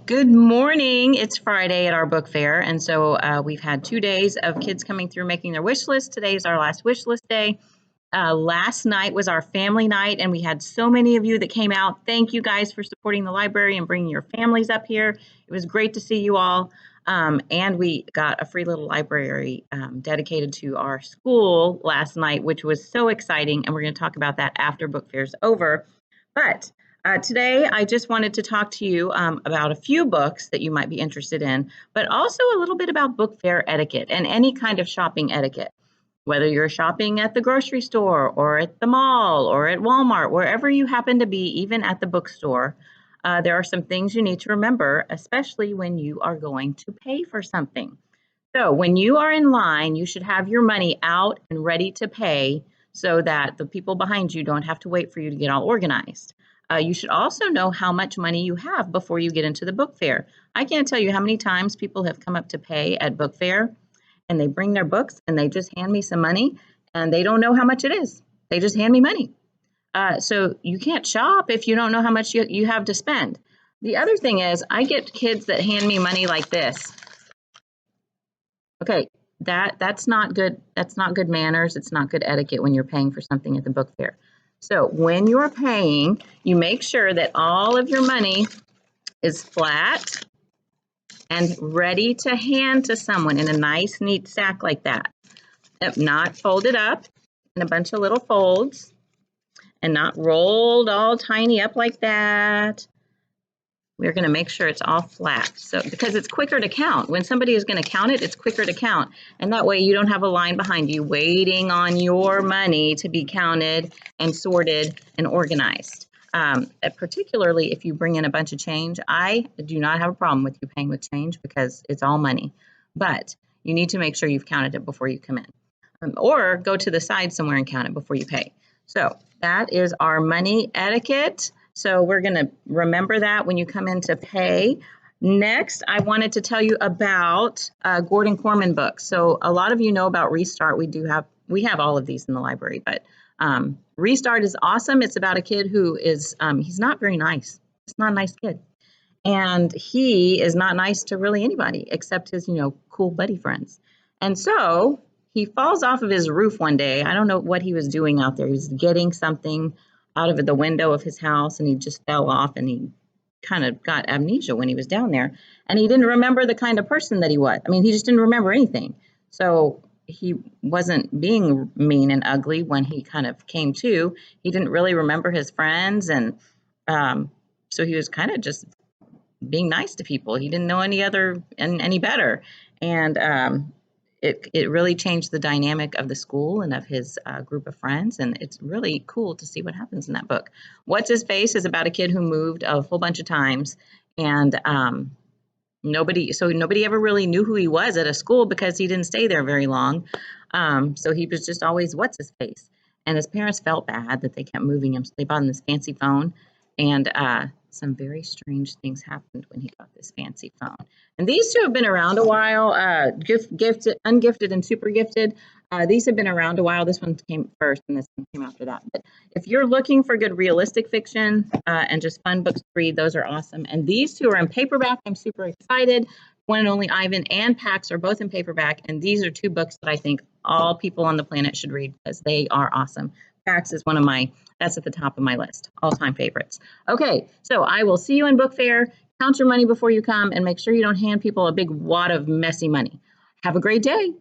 Good morning. It's Friday at our book fair, and so we've had 2 days of kids coming through making their wish list. Today is our last wish list day. Last night was our family night, and we had so many of you that came out. Thank you guys for supporting the library and bringing your families up here. It was great to see you all. And we got a free little library dedicated to our school last night, which was so exciting, and we're going to talk about that after book fair's over. But today, I just wanted to talk to you about a few books that you might be interested in, but also a little bit about book fair etiquette and any kind of shopping etiquette. Whether you're shopping at the grocery store or at the mall or at Walmart, wherever you happen to be, even at the bookstore, there are some things you need to remember, especially when you are going to pay for something. So when you are in line, you should have your money out and ready to pay so that the people behind you don't have to wait for you to get all organized. You should also know how much money you have before you get into the book fair. I can't tell you how many times people have come up to pay at book fair and they bring their books and they just hand me some money and they don't know how much it is. They just hand me money. So you can't shop if you don't know how much you have to spend. The other thing is I get kids that hand me money like this. Okay, that's not good. That's not good manners. It's not good etiquette when you're paying for something at the book fair. So when you're paying, you make sure that all of your money is flat and ready to hand to someone in a nice, neat sack like that. Not folded up in a bunch of little folds and not rolled all tiny up like that. We're going to make sure it's all flat. So because it's quicker to count. When somebody is going to count it, it's quicker to count. And that way you don't have a line behind you waiting on your money to be counted and sorted and organized. Particularly if you bring in a bunch of change, I do not have a problem with you paying with change because it's all money. But you need to make sure you've counted it before you come in. Or go to the side somewhere and count it before you pay. So that is our money etiquette. So we're going to remember that when you come in to pay. Next, I wanted to tell you about Gordon Corman books. So a lot of you know about Restart. We have all of these in the library, but Restart is awesome. It's about a kid who is he's not very nice. He's not a nice kid, and he is not nice to really anybody except his cool buddy friends. And so he falls off of his roof one day. I don't know what he was doing out there. He was getting something out of the window of his house, and he just fell off, and he kind of got amnesia when he was down there, and he didn't remember the kind of person that he was. I mean, he just didn't remember anything. So he wasn't being mean and ugly when he kind of came to. He didn't really remember his friends, and so he was kind of just being nice to people. He didn't know any better, and it really changed the dynamic of the school and of his group of friends, and it's really cool to see what happens in that book. What's His Face is about a kid who moved a whole bunch of times, and nobody ever really knew who he was at a school because he didn't stay there very long. So he was just always What's His Face, and his parents felt bad that they kept moving him, so they bought him this fancy phone, and some very strange things happened when he got this fancy phone. And these two have been around a while, gifted, ungifted, and super gifted. These have been around a while. This one came first, and this one came after that. But if you're looking for good realistic fiction and just fun books to read, those are awesome. And these two are in paperback. I'm super excited. One and Only Ivan and Pax are both in paperback, and these are two books that I think all people on the planet should read because they are awesome. Pax is that's at the top of my list, all-time favorites. Okay, so I will see you in book fair. Count your money before you come and make sure you don't hand people a big wad of messy money. Have a great day.